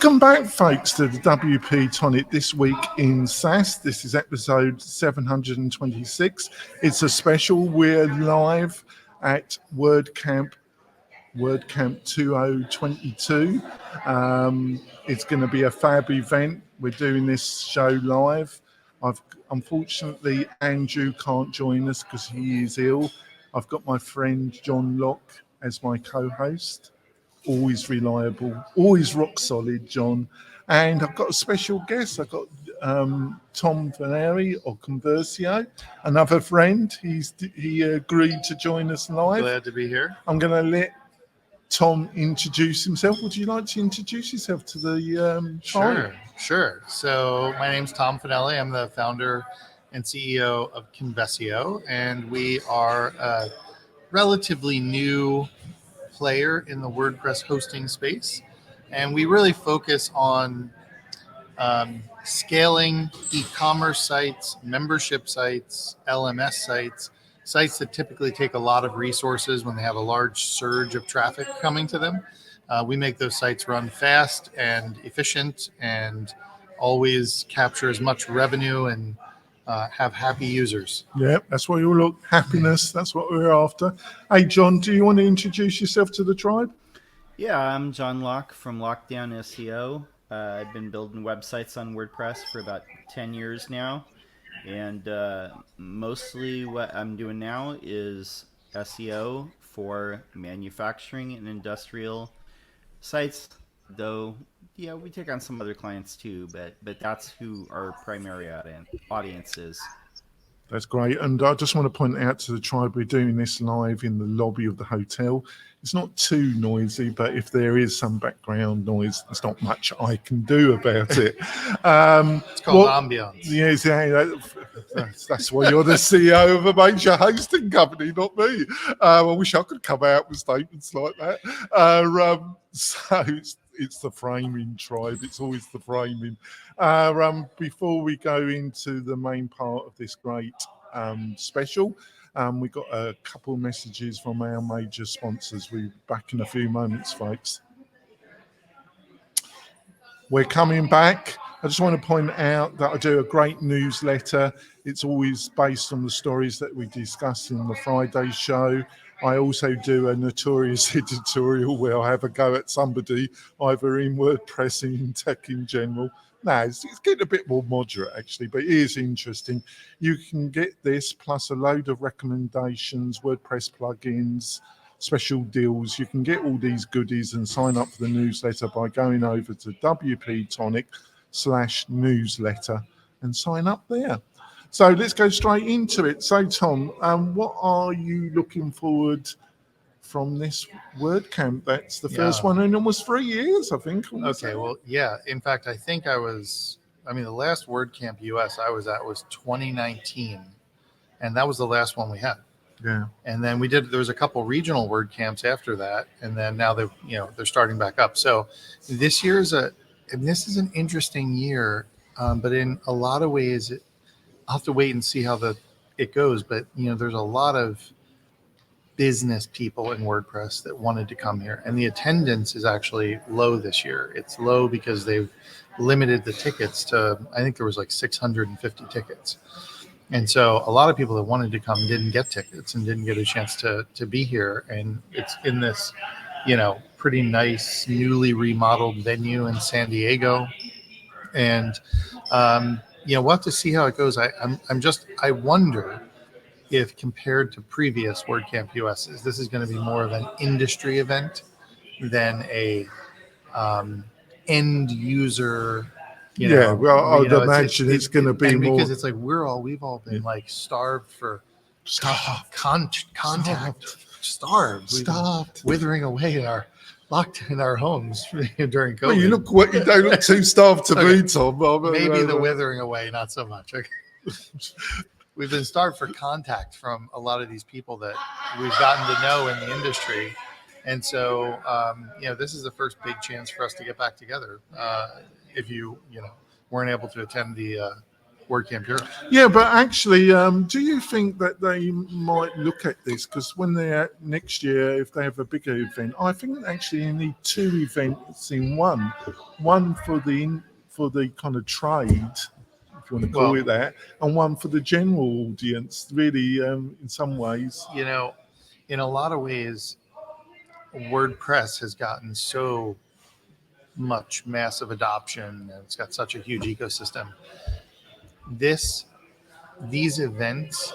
Welcome back, folks, to the WP-Tonic This Week in SAS. This is episode 726. It's a special. We're live at WordCamp 2022. It's going to be a fab event. We're doing this show live. Unfortunately, Andrew can't join us because he is ill. I've got my friend John Locke as my co-host. Always reliable, always rock solid, John. And I've got a special guest. I've got Tom Fanelli of Conversio, another friend. He agreed to join us live. Glad to be here. I'm going to let Tom introduce himself. Would you like to introduce yourself to the Sure. So my name's Tom Fanelli. I'm the founder and CEO of Conversio, and we are a relatively new player in the WordPress hosting space, and we really focus on scaling e-commerce sites, membership sites, LMS sites that typically take a lot of resources when they have a large surge of traffic coming to them. We make those sites run fast and efficient and always capture as much revenue and have happy users. Yeah, that's what you all look. Happiness, that's what we're after. Hey, John, do you want to introduce yourself to the tribe? Yeah, I'm John Locke from Lockdown SEO. I've been building websites on WordPress for about 10 years now. And mostly what I'm doing now is SEO for manufacturing and industrial sites, though, yeah, we take on some other clients too, but that's who our primary audience is. That's great. And I just want to point out to the tribe, we're doing this live in the lobby of the hotel. It's not too noisy, but if there is some background noise, there's not much I can do about it. It's called ambience. Yes, that's why you're the CEO of a major hosting company, not me. I wish I could come out with statements like that. So it's the framing, tribe. It's always the framing. Before we go into the main part of this great special, we got a couple of messages from our major sponsors. We'll be back in a few moments, folks. We're coming back. I just want to point out that I do a great newsletter. It's always based on the stories that we discuss in the Friday show. I also do a notorious editorial where I have a go at somebody, either in WordPress and in tech in general. No, it's getting a bit more moderate, actually, but it is interesting. You can get this plus a load of recommendations, WordPress plugins, special deals. You can get all these goodies and sign up for the newsletter by going over to WP-Tonic/newsletter and sign up there. So let's go straight into it. So, Tom, what are you looking forward from this WordCamp? That's the first one in almost 3 years, I think. Okay, well, yeah. In fact, I think the last WordCamp US I was at was 2019, and that was the last one we had. Yeah. And then there was a couple regional WordCamps after that, and then now they're starting back up. So this year this is an interesting year, but in a lot of ways, I'll have to wait and see how it goes. But there's a lot of business people in WordPress that wanted to come here, and the attendance is actually low this year. It's low because they've limited the tickets to, I think there was like 650 tickets. And so a lot of people that wanted to come didn't get tickets and didn't get a chance to be here. And it's in this, pretty nice, newly remodeled venue in San Diego. And, we'll have to see how it goes. I wonder if compared to previous WordCamp US's, this is going to be more of an industry event than a end user. I would imagine it's going to be more, because it's like we've all been like starved for contact, starved, withering away locked in our homes during COVID. Well, you don't look too starved to me, Tom. Maybe the withering away, not so much. Okay. We've been starved for contact from a lot of these people that we've gotten to know in the industry. And so, this is the first big chance for us to get back together. If you weren't able to attend the WordCamp Europe. Yeah, but actually, do you think that they might look at this? Because when they're next year, if they have a bigger event, I think actually you need two events in one. One for the kind of trade, if you want to call Well, it that, and one for the general audience. Really, in some ways. you know, in a lot of ways, WordPress has gotten so much massive adoption and it's got such a huge ecosystem. These events,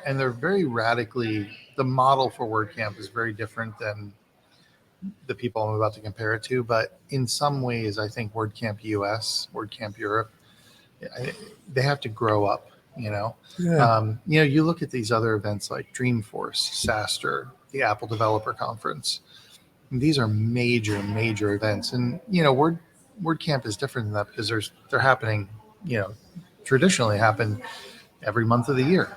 and they're very radically, the model for WordCamp is very different than the people I'm about to compare it to, but in some ways, I think WordCamp US, WordCamp Europe, they have to grow up. Yeah. You look at these other events like Dreamforce, SaaStr, the Apple Developer Conference. These are major, major events, and WordCamp is different than that because they're happening. Traditionally happen every month of the year.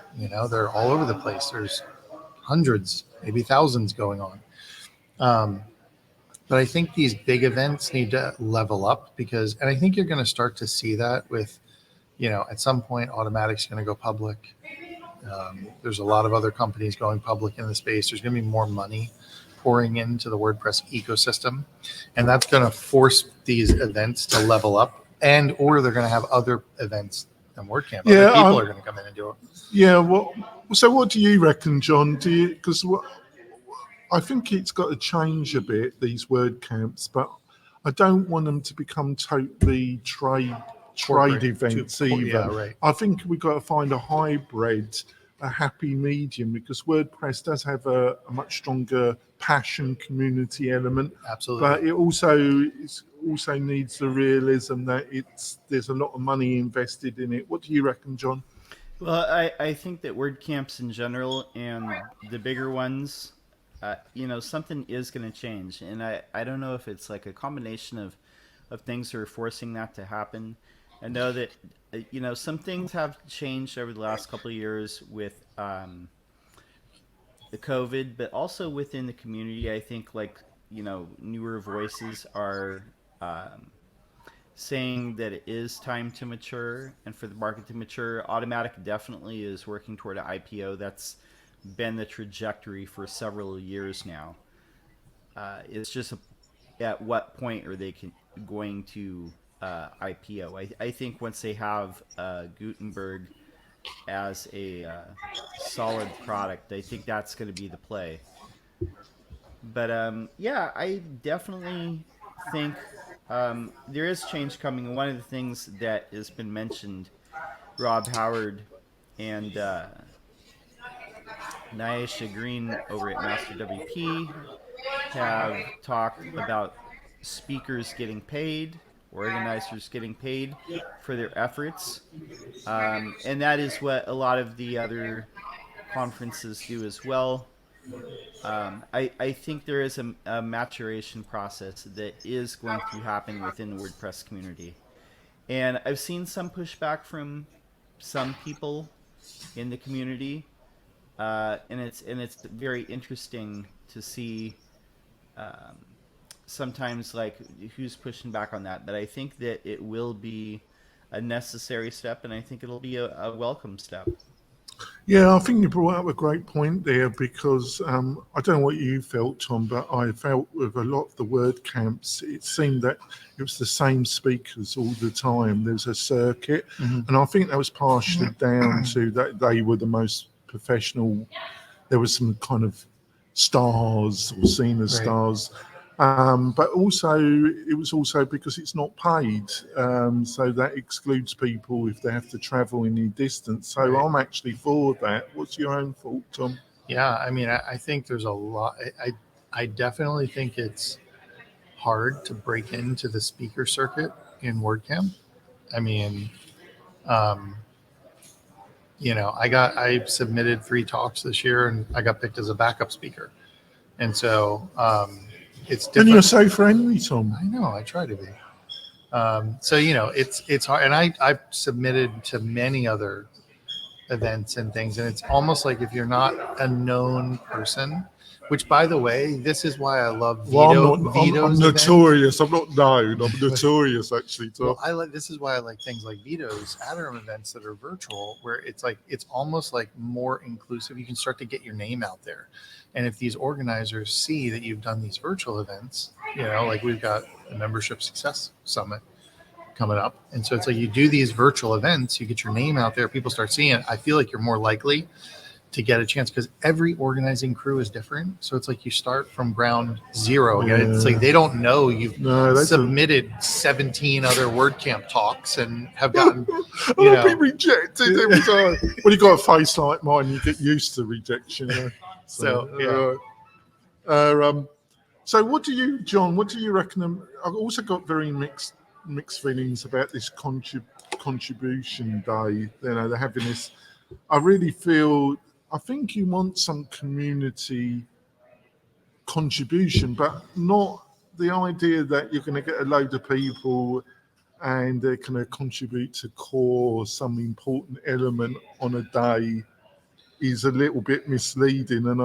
They're all over the place. There's hundreds, maybe thousands going on. But I think these big events need to level up and I think you're going to start to see that with, at some point, Automatic's going to go public. There's a lot of other companies going public in the space. There's going to be more money pouring into the WordPress ecosystem, and that's going to force these events to level up, or they're going to have other events than WordCamp. Other people are going to come in and do it. Yeah. Well, so what do you reckon, John? Because I think it's got to change a bit, these WordCamps, but I don't want them to become totally trade events either. Yeah, right. I think we've got to find a hybrid, a happy medium, because WordPress does have a much stronger passion community element. Absolutely. But it also needs the realism that there's a lot of money invested in it. What do you reckon, John? Well, I think that WordCamps in general and the bigger ones, something is going to change. And I don't know if it's like a combination of things that are forcing that to happen. I know that, some things have changed over the last couple of years with the COVID, but also within the community. I think newer voices are saying that it is time to mature and for the market to mature. Automatic definitely is working toward an IPO. That's been the trajectory for several years now. It's just at what point are they going to IPO? I think once they have Gutenberg as a solid product, I think that's going to be the play. But I definitely think there is change coming. One of the things that has been mentioned, Rob Howard and Nyasha Green over at Master WP have talked about speakers getting paid, organizers getting paid for their efforts. And that is what a lot of the other conferences do as well. I think there is a maturation process that is going to happen within the WordPress community. And I've seen some pushback from some people in the community. And it's very interesting to see sometimes like who's pushing back on that. But I think that it will be a necessary step, and I think it'll be a welcome step. Yeah, I think you brought up a great point there because I don't know what you felt, Tom, but I felt with a lot of the WordCamps, it seemed that it was the same speakers all the time. There's a circuit, and I think that was partially down to that they were the most professional. There was some kind of stars or seen as stars. But also, it was also because it's not paid, so that excludes people if they have to travel any distance. So I'm actually for that. What's your own thought, Tom? Yeah, I mean, I think there's a lot. I definitely think it's hard to break into the speaker circuit in WordCamp. I mean, I submitted 3 talks this year, and I got picked as a backup speaker, and so. It's different. And you're so friendly, Tom. I know, I try to be. So it's hard, and I've submitted to many other events and things, and it's almost like if you're not a known person, Which, by the way, this is why I love Well, I'm Vito's events. notorious. I'm not known. I'm notorious, actually, Tom. Well, this is why I like things like Vito's Atherum events that are virtual, where it's almost like more inclusive. You can start to get your name out there, and if these organizers see that you've done these virtual events, like we've got a membership success summit coming up, and so it's like you do these virtual events, you get your name out there, people start seeing it. I feel like you're more likely to get a chance because every organizing crew is different. So it's like you start from ground zero again. It's like they don't know you've submitted 17 other WordCamp talks and have gotten I've been rejected every time. When you got a face like mine, you get used to rejection. So what do you, John? What do you reckon? I've also got very mixed feelings about this contribution day. They're having this. I really feel. I think you want some community contribution, but not the idea that you're going to get a load of people and they're going to contribute to core some important element on a day is a little bit misleading. And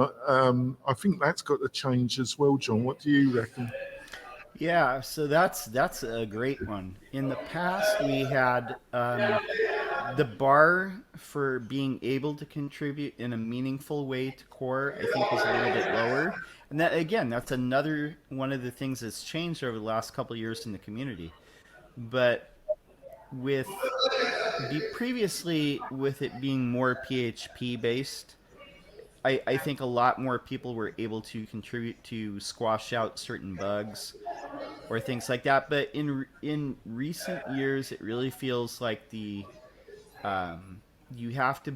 I think that's got to change as well, John. What do you reckon? Yeah, so that's a great one. In the past, we had the bar for being able to contribute in a meaningful way to core, I think, was a little bit lower. And that, again, that's another one of the things that's changed over the last couple of years in the community. But previously, with it being more PHP based, I think a lot more people were able to contribute to squash out certain bugs or things like that. But in recent years, it really feels like you have to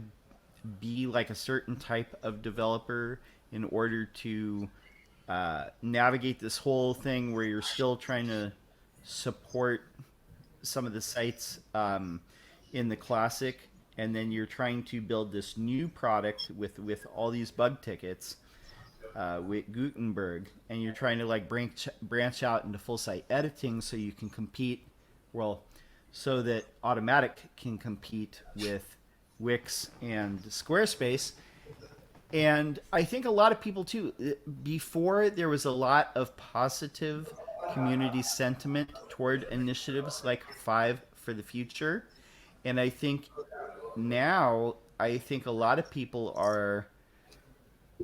be like a certain type of developer in order to navigate this whole thing where you're still trying to support some of the sites in the classic, and then you're trying to build this new product with all these bug tickets with Gutenberg, and you're trying to like branch out into full site editing so you can compete, so that Automatic can compete with Wix and Squarespace. And I think a lot of people too, before there was a lot of positive community sentiment toward initiatives like Five for the Future. And I think now, a lot of people are,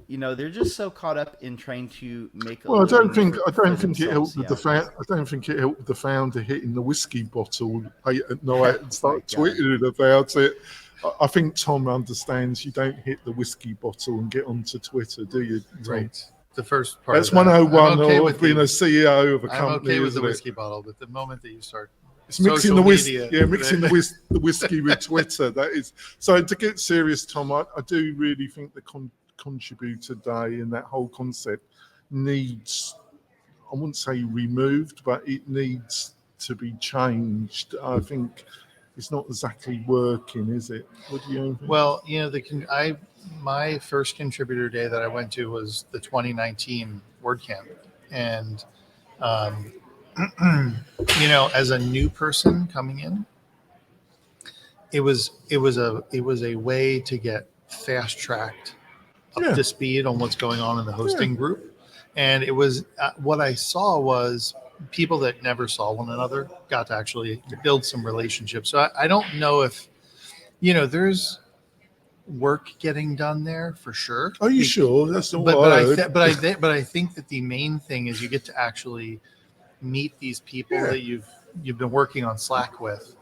they're just so caught up in trying to make a Well, I don't think it themselves. helped with I don't think it helped with the founder hitting the whiskey bottle late at night and start tweeting about it. I think Tom understands you don't hit the whiskey bottle and get onto Twitter, do you, Tom? Right. The first part. That's 101 of being a CEO of a company. I'm okay with the whiskey bottle, but the moment that you start mixing the whiskey with Twitter, that is. So to get serious, Tom, I do really think the contributor day and that whole concept needs, I wouldn't say removed, but it needs to be changed. I think it's not exactly working, is it? What do you think? Well, my first contributor day that I went to was the 2019 WordCamp, and as a new person coming in, it was a way to get fast tracked up to speed on what's going on in the hosting group. And it was what I saw was people that never saw one another got to actually build some relationships. So I don't know if, there's work getting done there for sure. Are you sure? That's not what I heard. But I think that the main thing is you get to actually meet these people that you've been working on Slack with.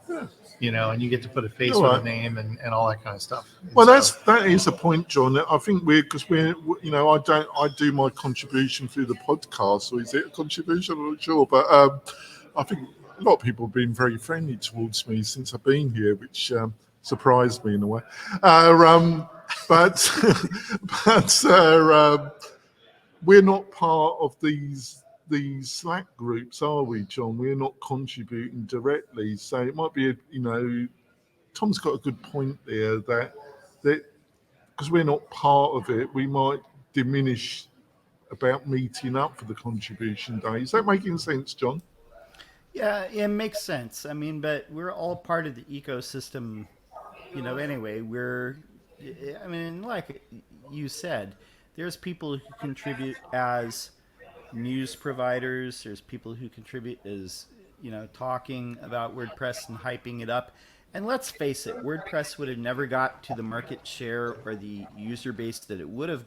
And you get to put a face with a name and all that kind of stuff. Well, that is a point, John. I think I do my contribution through the podcast, so is it a contribution? I'm not sure, but I think a lot of people have been very friendly towards me since I've been here, which surprised me in a way. But we're not part of these Slack groups, are we, John? We're not contributing directly, so it might be Tom's got a good point there that because we're not part of it, we might diminish about meeting up for the contribution day. Is that making sense, John? Yeah, it makes sense. I mean, but we're all part of the ecosystem, anyway. Like you said, there's people who contribute as news providers. There's people who contribute as, talking about WordPress and hyping it up. And let's face it, WordPress would have never got to the market share or the user base that it would have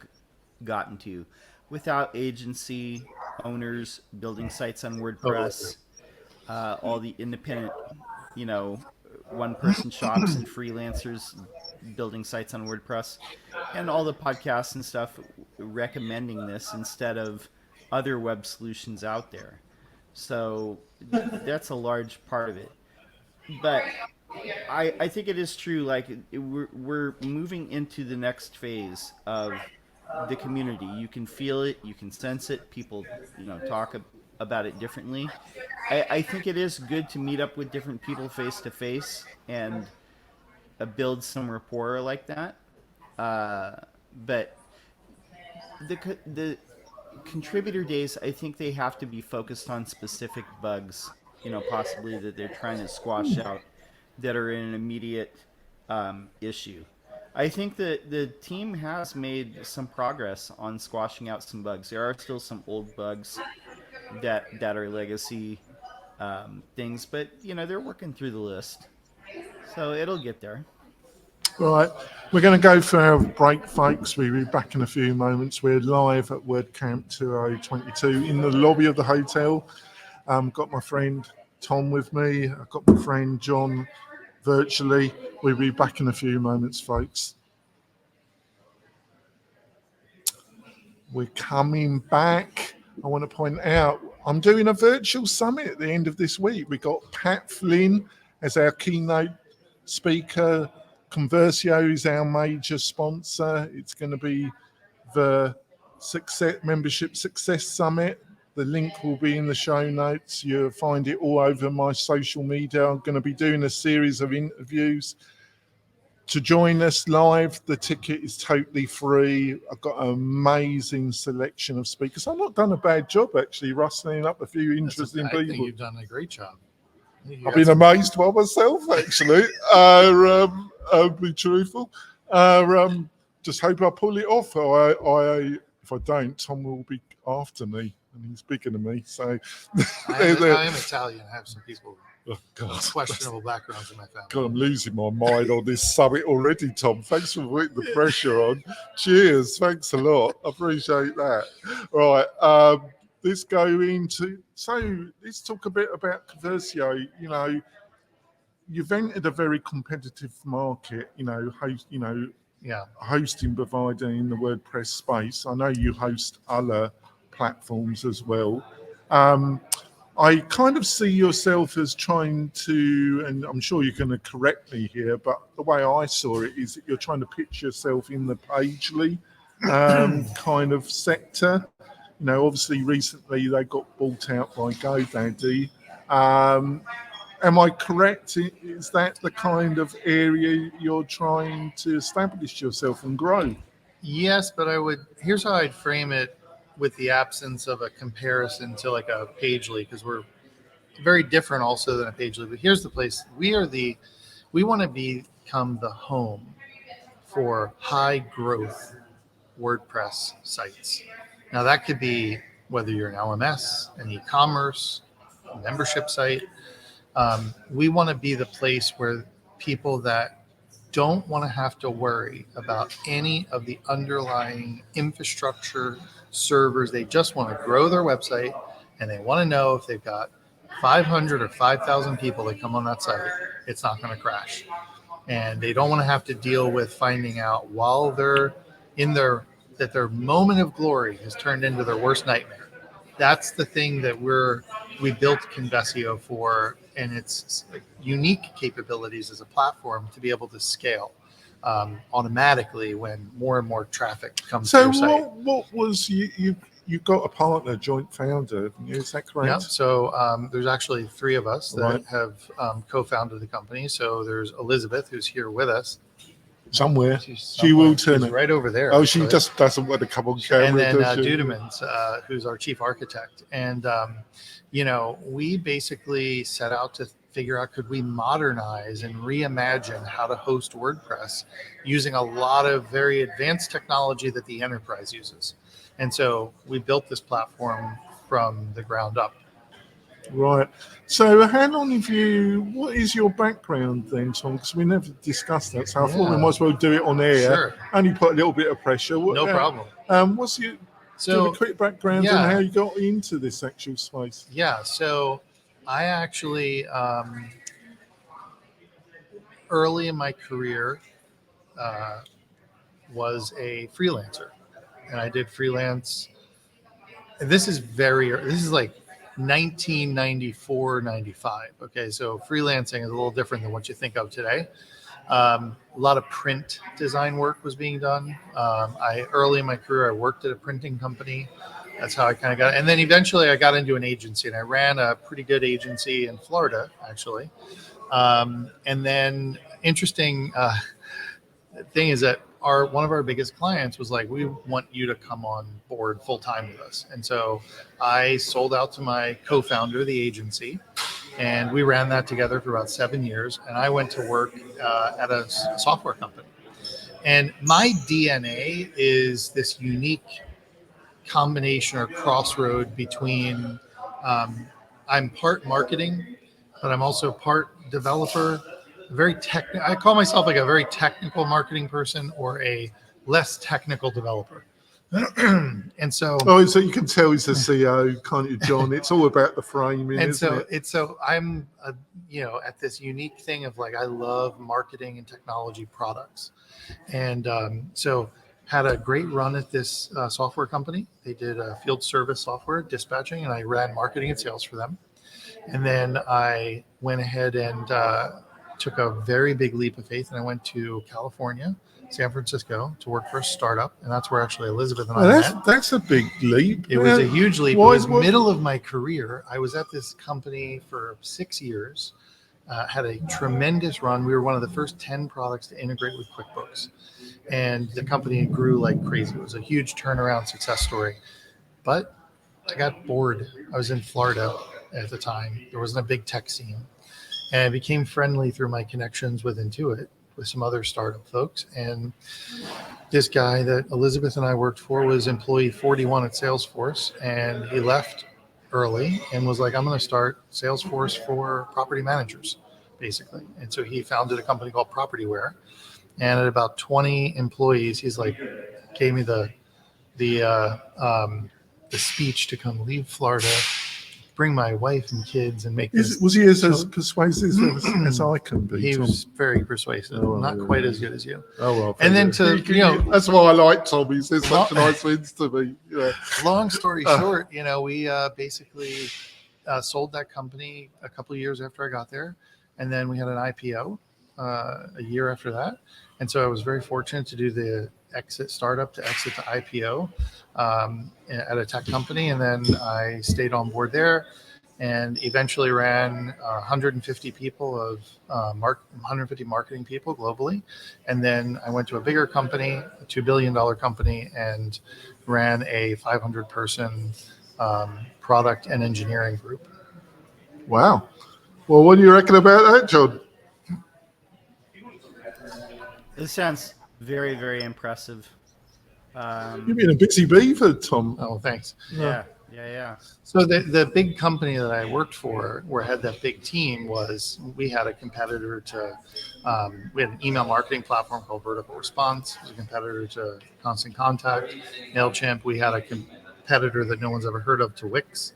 gotten to without agency owners building sites on WordPress, all the independent, one-person shops and freelancers building sites on WordPress, and all the podcasts and stuff recommending this instead of other web solutions out there. So that's a large part of it. But I think it is true. Like we're moving into the next phase of the community. You can feel it, you can sense it. People, talk about it differently. I think it is good to meet up with different people face to face and build some rapport like that. But the contributor days, I think they have to be focused on specific bugs, possibly that they're trying to squash out that are an immediate issue. I think that the team has made some progress on squashing out some bugs. There are still some old bugs that are legacy things, but they're working through the list, so it'll get there. Right, we're going to go for our break, folks. We'll be back in a few moments. We're live at WordCamp 2022 in the lobby of the hotel. Got my friend Tom with me. I've got my friend John virtually. We'll be back in a few moments, folks. We're coming back. I want to point out I'm doing a virtual summit at the end of this week. We got Pat Flynn as our keynote speaker. Conversio is our major sponsor. It's going to be the Membership Success Summit. The link will be in the show notes. You'll find it all over my social media. I'm going to be doing a series of interviews. To join us live, the ticket is totally free. I've got an amazing selection of speakers. I've not done a bad job, actually, rustling up a few interesting people. I think you've done a great job. I've been amazed by myself, actually. I'll be truthful. Just hope I pull it off. If I don't, Tom will be after me, and he's bigger than me. So I am Italian. I have some people with questionable backgrounds in my family. God, I'm losing my mind on this summit already, Tom. Thanks for putting the pressure on. Cheers. Thanks a lot. I appreciate that. Right. Let's go into. So let's talk a bit about Conversio. You've entered a very competitive market, hosting provider in the WordPress space. I know you host other platforms as well. I kind of see yourself as trying to, and I'm sure you're going to correct me here, but the way I saw it is that you're trying to pitch yourself in the Pagely kind of sector. Obviously recently they got bought out by GoDaddy. Am I correct? Is that the kind of area you're trying to establish yourself and grow? Yes, but here's how I'd frame it with the absence of a comparison to like a Pagely, because we're very different also than a Pagely. But here's the place. We want to become the home for high growth WordPress sites. Now that could be whether you're an LMS, an e-commerce, a membership site. We want to be the place where people that don't want to have to worry about any of the underlying infrastructure servers. They just want to grow their website, and they want to know if they've got 500 or 5,000 people that come on that site, it's not going to crash. And they don't want to have to deal with finding out while they're in that their moment of glory has turned into their worst nightmare. That's the thing that we built Conversio for, and its unique capabilities as a platform to be able to scale automatically when more and more traffic comes to your site. So what was you got a partner, joint founder, is that correct? Yeah, so there's actually three of us that have co-founded the company. So there's Elizabeth, who's here with us. Somewhere. She will turn it right over there. Oh, she just doesn't want to come on camera. And then Dudemans, who's our chief architect. And, we basically set out figure out, could we modernize and reimagine how to host WordPress using a lot of very advanced technology that the enterprise uses. And so we built this platform from the ground up. Right. So how long have you, what is your background then, Tom? Because we never discussed that. So I thought we might as well do it on air. Sure. Only put a little bit of pressure. No problem. What's your, So, do you have a quick background yeah. on how you got into this actual space? Yeah, so I actually, early in my career, was a freelancer. And I did freelance. And this is like 1994, 95. Okay, so freelancing is a little different than what you think of today. A lot of print design work was being done. Early in my career, I worked at a printing company. That's how I kind of got it. And then eventually I got into an agency, and I ran a pretty good agency in Florida, actually. And then interesting thing is that one of our biggest clients was like, we want you to come on board full time with us. And so I sold out to my co-founder of the agency, and we ran that together for about 7 years. And I went to work at a software company. And my DNA is this unique combination or crossroad between I'm part marketing, but I'm also part developer. I call myself like a very technical marketing person or a less technical developer. And so, so you can tell he's the CEO, can't you, John? It's all about the framing, and isn't it? so I'm at this unique thing of like, I love marketing and technology products. And so had a great run at this software company. They did field service software dispatching, and I ran marketing and sales for them. And then I went ahead and took a very big leap of faith, and I went to California, San Francisco, to work for a startup. And that's where actually Elizabeth and I met. That's a big leap. It was a huge leap. It was middle of my career. I was at this company for 6 years, had a tremendous run. We were one of the first 10 products to integrate with QuickBooks. And the company grew like crazy. It was a huge turnaround success story. But I got bored. I was in Florida at the time. There wasn't a big tech scene. And I became friendly through my connections with Intuit, with some other startup folks. And this guy that Elizabeth and I worked for was employee 41 at Salesforce. And he left early and was like, I'm going to start Salesforce for property managers, basically. And so he founded a company called Propertyware. And at about 20 employees, he's like, gave me the speech to come leave Florida, bring my wife and kids, and make this. Was he as persuasive as I can be? He Tom? was very persuasive, not quite as good as you. Oh well. And then that's why I like Tom. He says such nice things to me. Yeah. Long story short, we basically sold that company a couple of years after I got there, and then we had an IPO a year after that. And so I was very fortunate to do the startup to exit to IPO at a tech company. And then I stayed on board there and eventually ran 150 people 150 marketing people globally. And then I went to a bigger company, a $2 billion company, and ran a 500 person product and engineering group. Wow. Well, what do you reckon about that, John? This sounds very, very impressive. You've been a busy beaver, Tom. Oh, thanks. Yeah. So the big company that I worked for, where I had that big team, we had a competitor to, we had an email marketing platform called Vertical Response. It was a competitor to Constant Contact, MailChimp. We had a competitor that no one's ever heard of to Wix.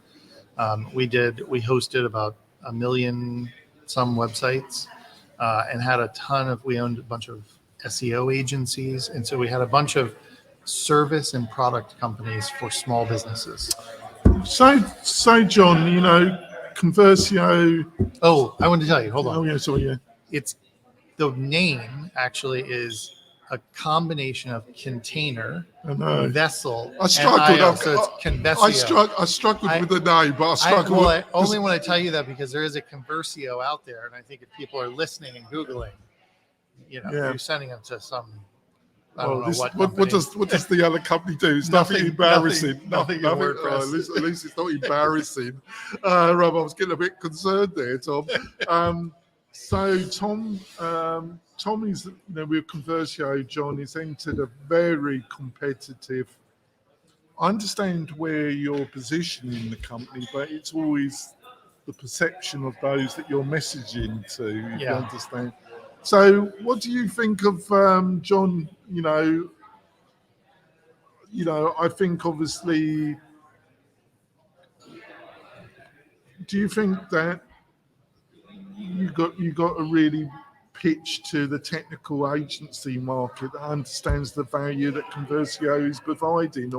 We hosted about 1 million some websites and we owned a bunch of SEO agencies. And so we had a bunch of service and product companies for small businesses. So John, Conversio. Oh, I wanted to tell you, hold on. Oh, yeah, sorry, yeah. It's the name actually is a combination of container, vessel, I struggled. so it's Conversio. I struggled with the name, but I struggled. I only want to tell you that because there is a Conversio out there, and I think if people are listening and Googling, you're sending them to some I don't know what does the other company do? It's nothing embarrassing. Nothing in WordPress. At least it's not embarrassing. Rob, I was getting a bit concerned there, Tom. So Tom is, with Conversio, John, is entered a very competitive. I understand where you're positioning the company, but it's always the perception of those that you're messaging to. You understand? So, what do you think of John? I think obviously. Do you think that you got to really pitch to the technical agency market that understands the value that Conversio is providing,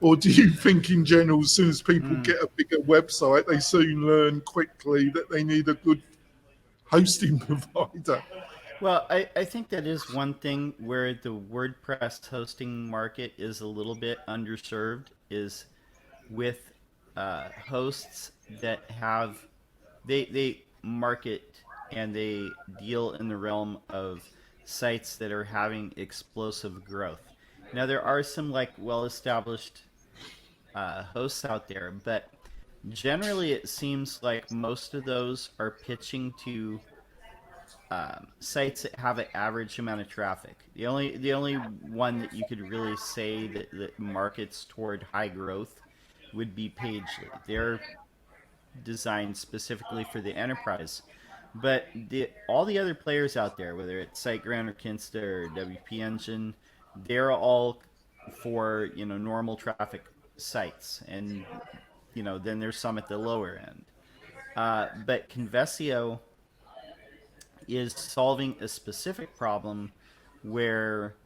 or do you think in general, as soon as people get a bigger website, they soon learn quickly that they need a good hosting provider? Well, I think that is one thing where the WordPress hosting market is a little bit underserved, is with hosts that have, they market and they deal in the realm of sites that are having explosive growth. Now, there are some like well-established hosts out there, but generally it seems like most of those are pitching to sites that have an average amount of traffic. The only one that you could really say that markets toward high growth would be Pagely. They're designed specifically for the enterprise. But all the other players out there, whether it's SiteGround or Kinsta or WP Engine, they're all for normal traffic sites, and then there's some at the lower end. But Conversio is solving a specific problem where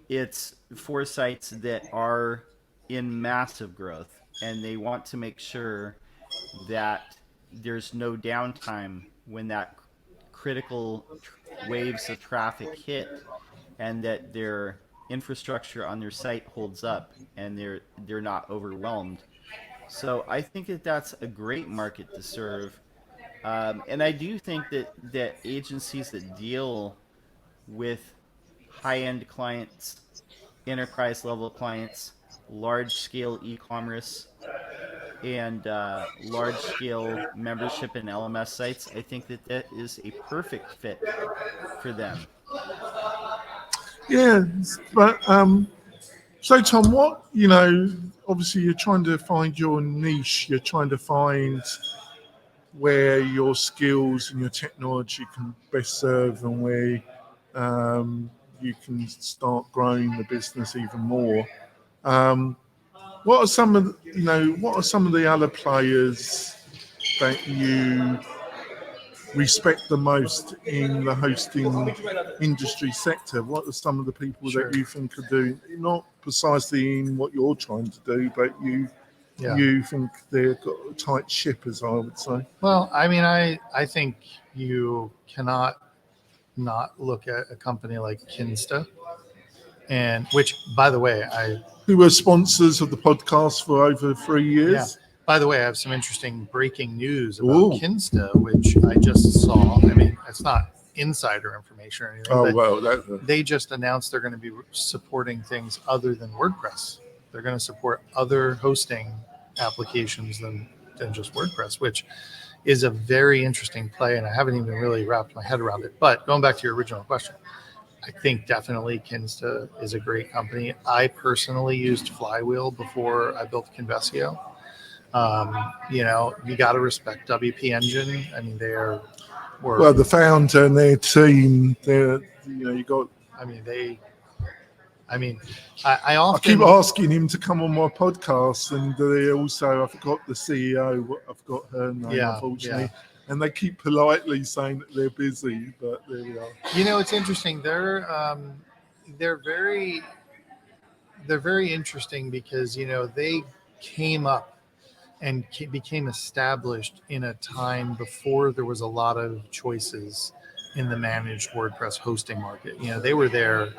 it's for sites that are in massive growth, and they want to make sure that there's no downtime when that critical waves of traffic hit, and that their infrastructure on their site holds up and they're not overwhelmed. So I think that that's a great market to serve. And I do think that agencies that deal with high-end clients, enterprise level clients, large-scale e-commerce, and large-scale membership and LMS sites, I think that is a perfect fit for them. Yeah, but so Tom, obviously you're trying to find your niche. You're trying to find where your skills and your technology can best serve, and where you can start growing the business even more. What are some of the other players that you respect the most in the hosting industry sector? What are some of the people that you think are doing, not precisely in what you're trying to do, but you think they've got a tight ship, as I would say? Well, I mean, I think you cannot not look at a company like Kinsta, and which, by the way, who were sponsors of the podcast for over 3 years. Yeah. By the way, I have some interesting breaking news about Kinsta, which I just saw. I mean, it's not insider information or anything. Oh, well. They just announced they're going to be supporting things other than WordPress. They're going to support other hosting applications than just WordPress, which is a very interesting play, and I haven't even really wrapped my head around it. But going back to your original question, I think definitely Kinsta is a great company. I personally used Flywheel before I built Conversio. You got to respect WP Engine. I mean, the founder and their team. I keep asking him to come on my podcast, and they also, I forgot the CEO. I've got her name, unfortunately. Yeah. And they keep politely saying that they're busy, but there we are. It's interesting. They're very interesting because they came up and became established in a time before there was a lot of choices in the managed WordPress hosting market. They were there.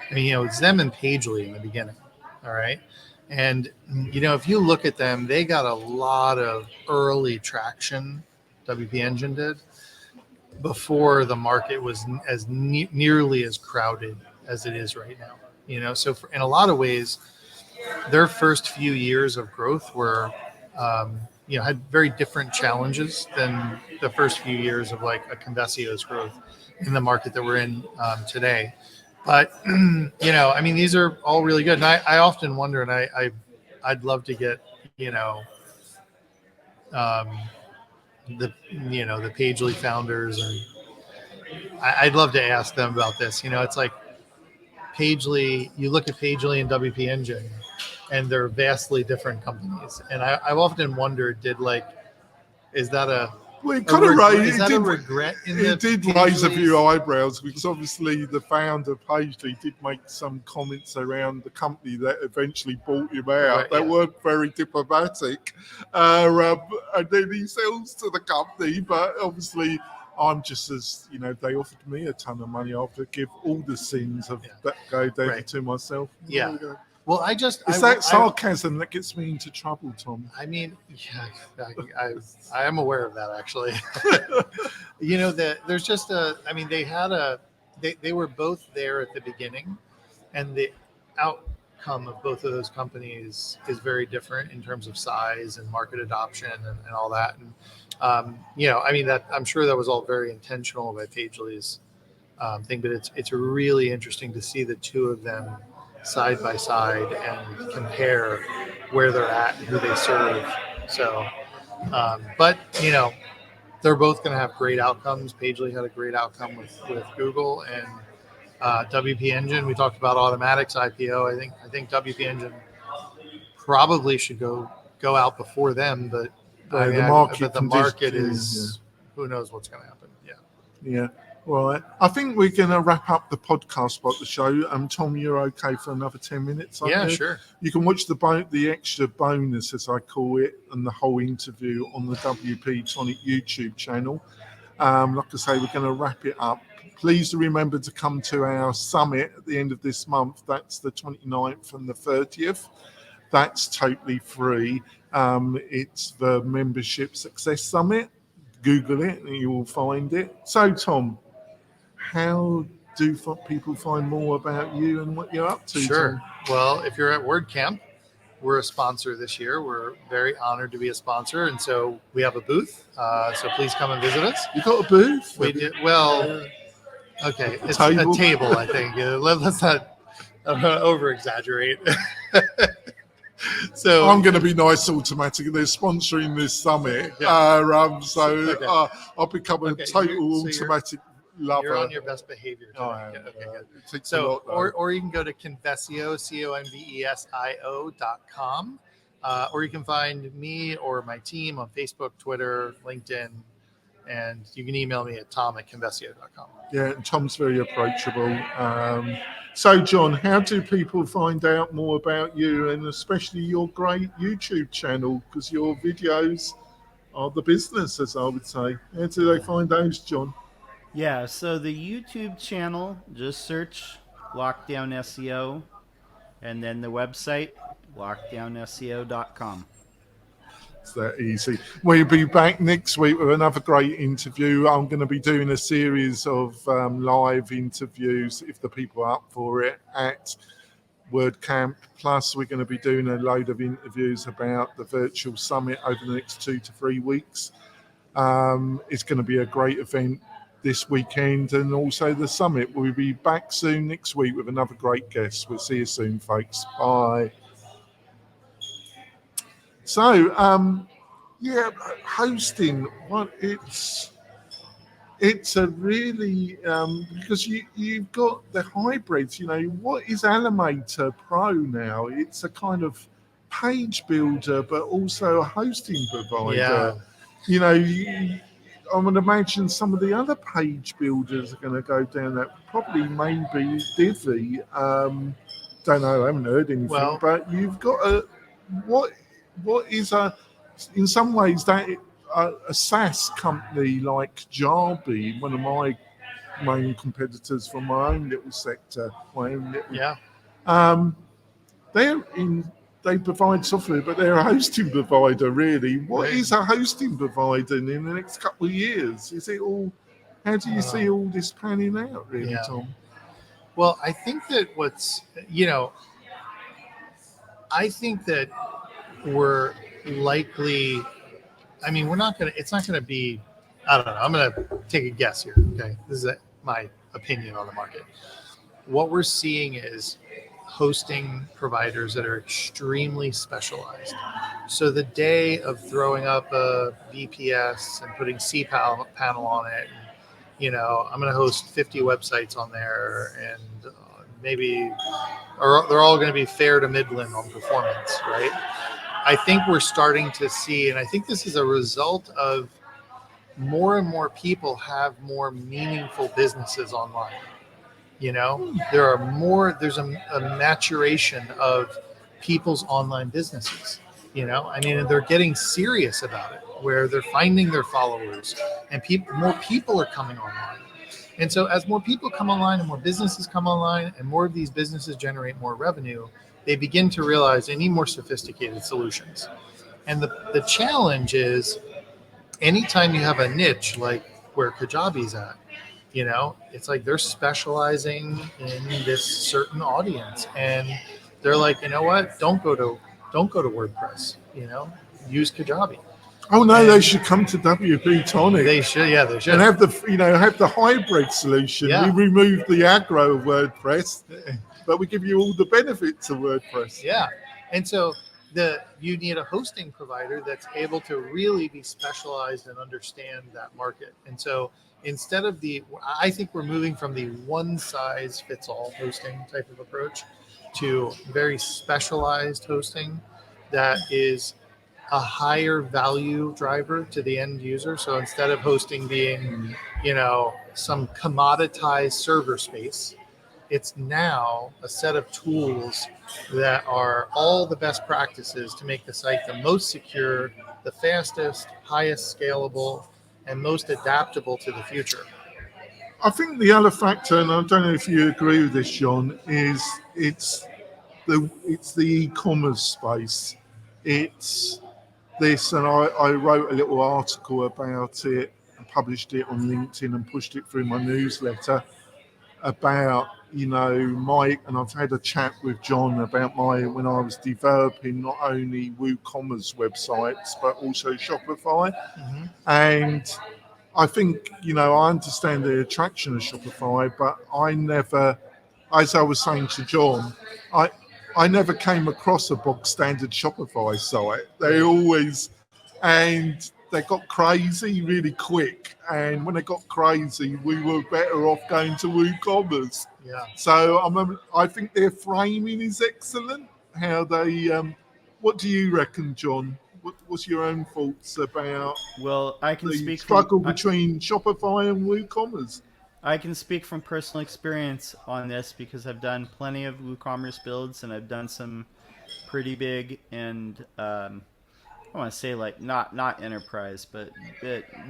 I mean, it's them and Pagely in the beginning. All right. And, if you look at them, they got a lot of early traction. WP Engine did, before the market was as nearly as crowded as it is right now. So in a lot of ways, their first few years of growth were, had very different challenges than the first few years of like a Convesio's growth in the market that we're in today. But, these are all really good. And I often wonder, and I'd love to get, the Pagely founders, and I'd love to ask them about this. It's like Pagely, you look at Pagely and WP Engine, and they're vastly different companies. And I've often wondered, is that a Well, it kind of raised. Is that a regret? It did raise a few eyebrows because obviously the founder Pagely did make some comments around the company that eventually bought him out that weren't very diplomatic, and then he sells to the company. But obviously, I'm just as they offered me a ton of money, I would give all the sins of that go down to myself. Yeah. Well, it's that sarcasm that gets me into trouble, Tom. I mean, I am aware of that actually. There's just they were both there at the beginning, and the outcome of both of those companies is very different in terms of size and market adoption and all that. And that I'm sure that was all very intentional by Pagely's thing, but it's really interesting to see the two of them side by side and compare where they're at and who they serve. So, but they're both going to have great outcomes. Pagely had a great outcome with Google, and WP Engine. We talked about Automatic's IPO. I think WP Engine probably should go out before them, but the market is who knows what's going to happen. Yeah. Right. I think we're going to wrap up the podcast about the show. Tom, you're okay for another 10 minutes? Yeah, sure. You can watch the extra bonus, as I call it, and the whole interview on the WP-Tonic YouTube channel. Like I say, we're going to wrap it up. Please remember to come to our summit at the end of this month. That's the 29th and the 30th. That's totally free. It's the Membership Success Summit. Google it and you will find it. So, Tom, how do people find more about you and what you're up to? Sure. Tom? Well, if you're at WordCamp, we're a sponsor this year. We're very honored to be a sponsor, and so we have a booth. So please come and visit us. You got a booth? We did. Well, okay, it's a table. I think. Let's not over exaggerate. So I'm going to be nice automatic. They're sponsoring this summit, I'll become a total automatic lover. You're on your best behavior. Okay, good. So, or you can go to Convesio, CONVESIO.com, or you can find me or my team on Facebook, Twitter, LinkedIn, and you can email me at tom@convesio.com. Yeah, and Tom's very approachable. So, John, how do people find out more about you and especially your great YouTube channel? Because your videos are the business, as I would say. How do they find those, John? Yeah, so the YouTube channel, just search Lockdown SEO, and then the website, lockdownseo.com. It's that easy. We'll be back next week with another great interview. I'm going to be doing a series of live interviews, if the people are up for it, at WordCamp. Plus, we're going to be doing a load of interviews about the virtual summit over the next 2 to 3 weeks. It's going to be a great event this weekend, and also the summit. We'll be back soon next week with another great guest. We'll see you soon, folks. Bye. So, hosting. Well, it's a really because you've got the hybrids. What is Animator Pro now? It's a kind of page builder, but also a hosting provider. Yeah. I would imagine some of the other page builders are going to go down that. Probably maybe Divi. Don't know. I haven't heard anything. But you've got what is in some ways that a SaaS company like Jarby, one of my main competitors from my own little sector, they provide software, but they're a hosting provider, really. What is a hosting provider in the next couple of years? Is it all? How do you see all this panning out, really, Tom? Well, I think that I think that we're likely, I mean, it's not gonna be, I don't know. I'm gonna take a guess here. Okay. This is my opinion on the market. What we're seeing is hosting providers that are extremely specialized. So the day of throwing up a VPS and putting panel on it, I'm going to host 50 websites on there, and maybe, or they're all going to be fair to Midland on performance, right? I think we're starting to see, and I think this is a result of more and more people have more meaningful businesses online. There's a maturation of people's online businesses. I mean, they're getting serious about it, where they're finding their followers, and more people are coming online. And so as more people come online and more businesses come online and more of these businesses generate more revenue, they begin to realize they need more sophisticated solutions. And the challenge is, anytime you have a niche like where Kajabi's at, it's like they're specializing in this certain audience, and they're like, you know what? Don't go to WordPress. Use Kajabi. Oh no, they should come to WP-Tonic. They should, yeah, they should. And have the hybrid solution. Yeah. We remove the aggro of WordPress, but we give you all the benefits of WordPress. Yeah, and so you need a hosting provider that's able to really be specialized and understand that market. And so instead of I think we're moving from the one size fits all hosting type of approach to very specialized hosting that is a higher value driver to the end user. So instead of hosting being, some commoditized server space, it's now a set of tools that are all the best practices to make the site the most secure, the fastest, highest scalable, and most adaptable to the future. I think the other factor, and I don't know if you agree with this, John, is it's the e-commerce space. It's this, and I wrote a little article about it and published it on LinkedIn and pushed it through my newsletter about, and I've had a chat with John about when I was developing not only WooCommerce websites, but also Shopify. Mm-hmm. And I think, I understand the attraction of Shopify, but I never, as I was saying to John, I never came across a bog standard Shopify site. They got crazy really quick. And when they got crazy, we were better off going to WooCommerce. Yeah. So I think their framing is excellent. How they, what do you reckon, John? What's your own thoughts about I can the speak struggle between Shopify and WooCommerce? I can speak from personal experience on this because I've done plenty of WooCommerce builds, and I've done some pretty big and I want to say like not enterprise, but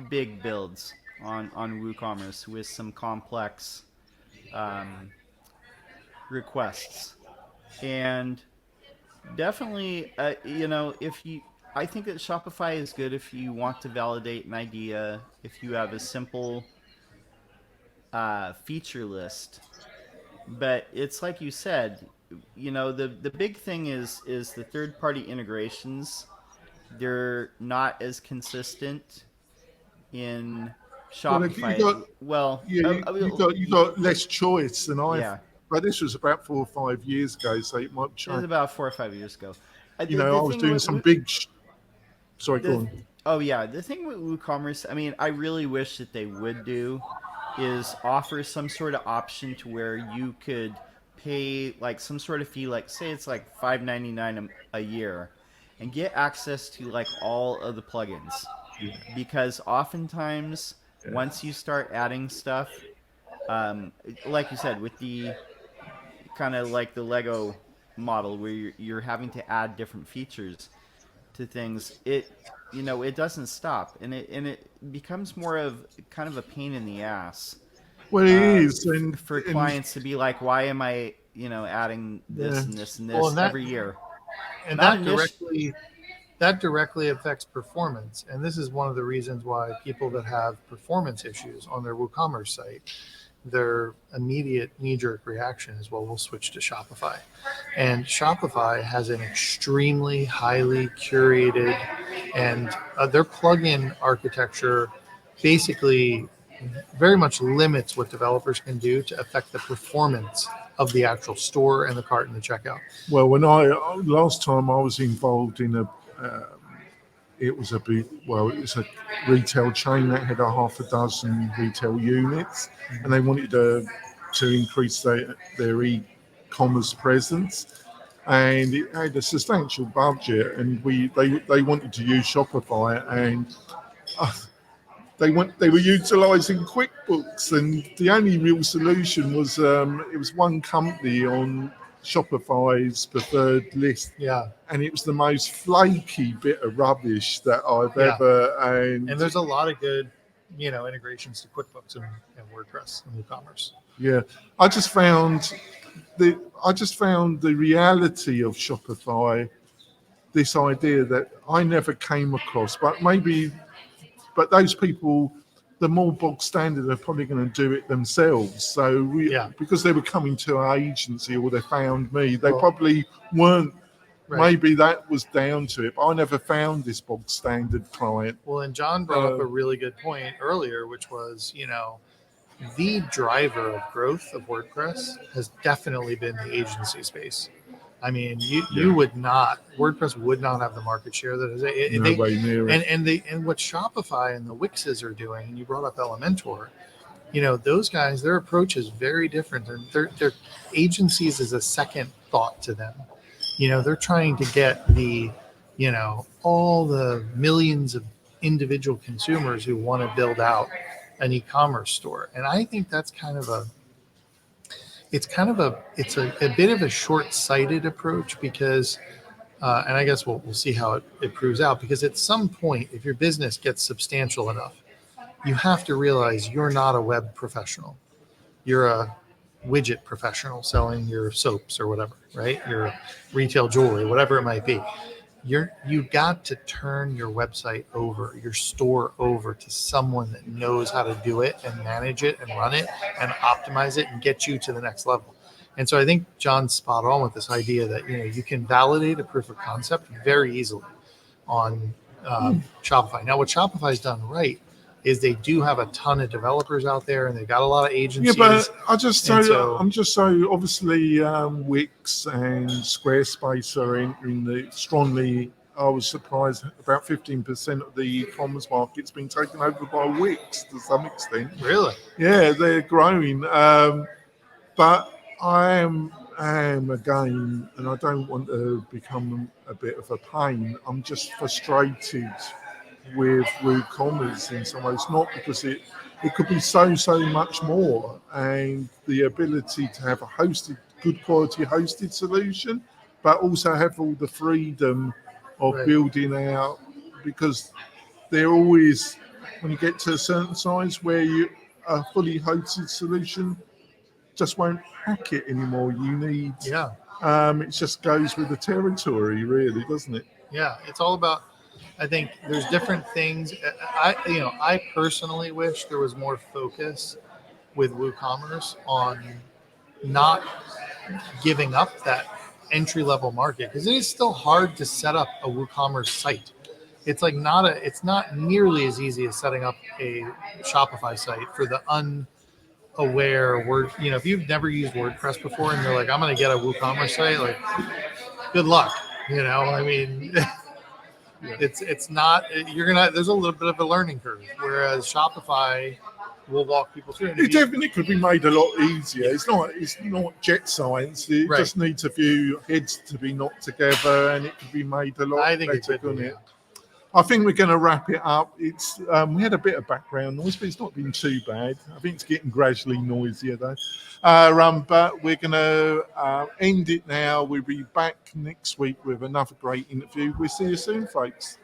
big builds on WooCommerce with some complex requests. And definitely, I think that Shopify is good if you want to validate an idea, if you have a simple feature list. But it's like you said, the big thing is the third-party integrations. They're not as consistent in Shopify. You got less choice than I. Yeah. But this was about 4 or 5 years ago, so it might change. It was about 4 or 5 years ago. I was doing some big. Sorry, go on. Oh yeah, the thing with WooCommerce, I mean, I really wish that they would do is offer some sort of option to where you could pay like some sort of fee, like say it's like $5.99 a year, and get access to like all of the plugins. Yeah. Because oftentimes, once you start adding stuff, like you said, with the kind of like the Lego model where you're having to add different features to things, it doesn't stop, and it becomes more of kind of a pain in the ass. Well, it is, and for clients to be like, why am I adding this and this and this every year? And that directly affects performance. And this is one of the reasons why people that have performance issues on their WooCommerce site their immediate knee-jerk reaction is, well, we'll switch to Shopify. And Shopify has an extremely highly curated, and their plugin architecture basically very much limits what developers can do to affect the performance of the actual store and the cart and the checkout. Well, last time I was involved in it was a retail chain that had a half a dozen retail units, and they wanted to increase their e-commerce presence, and it had a substantial budget, and they wanted to use Shopify, and they were utilizing QuickBooks, and the only real solution was it was one company on Shopify's preferred list, and it was the most flaky bit of rubbish that I've ever. And there's a lot of good, integrations to QuickBooks and WordPress and WooCommerce. Yeah, I just found the reality of Shopify, this idea that I never came across, but those people, the more bog standard, are probably going to do it themselves. So because they were coming to our agency or they found me, they probably weren't. Right. Maybe that was down to it, but I never found this bog standard client. Well, and John brought up a really good point earlier, which was, the driver of growth of WordPress has definitely been the agency space. I mean, WordPress would not have the market share that is nobody near it. And what Shopify and the Wixes are doing, and you brought up Elementor, those guys, their approach is very different. Their agencies is a second thought to them. They're trying to get all the millions of individual consumers who want to build out an e-commerce store. And I think that's it's a bit of a short-sighted approach because, and I guess we'll see how it proves out, because at some point, if your business gets substantial enough, you have to realize you're not a web professional. You're a widget professional selling your soaps or whatever, right? Your retail jewelry, whatever it might be. You've got to turn your website over, your store over to someone that knows how to do it and manage it and run it and optimize it and get you to the next level. And so I think John's spot on with this idea that, you can validate a proof of concept very easily on Shopify. Now, what Shopify's done right is they do have a ton of developers out there, and they've got a lot of agencies. Yeah, but I'm just so obviously Wix and Squarespace are entering the strongly. I was surprised about 15% of the e-commerce market's been taken over by Wix to some extent. Really? Yeah, they're growing. But I am again, and I don't want to become a bit of a pain. I'm just frustrated with WooCommerce in some ways, not because it could be so much more, and the ability to have a good quality hosted solution, but also have all the freedom of building out, because they're always, when you get to a certain size where a fully hosted solution just won't hack it anymore. You need it just goes with the territory, really, doesn't it? Yeah, it's all about, I think there's different things. I personally wish there was more focus with WooCommerce on not giving up that entry-level market, because it is still hard to set up a WooCommerce site. It's like it's not nearly as easy as setting up a Shopify site for the unaware if you've never used WordPress before and you're like, I'm going to get a WooCommerce site, like, good luck. I mean, it's not, there's a little bit of a learning curve, whereas Shopify will walk people through. It definitely could be made a lot easier. It's not jet science. It just needs a few heads to be knocked together, and it could be made a lot better, couldn't it? I think we're going to wrap it up. It's we had a bit of background noise, but it's not been too bad. I think it's getting gradually noisier though. But we're going to end it now. We'll be back next week with another great interview. We'll see you soon, folks.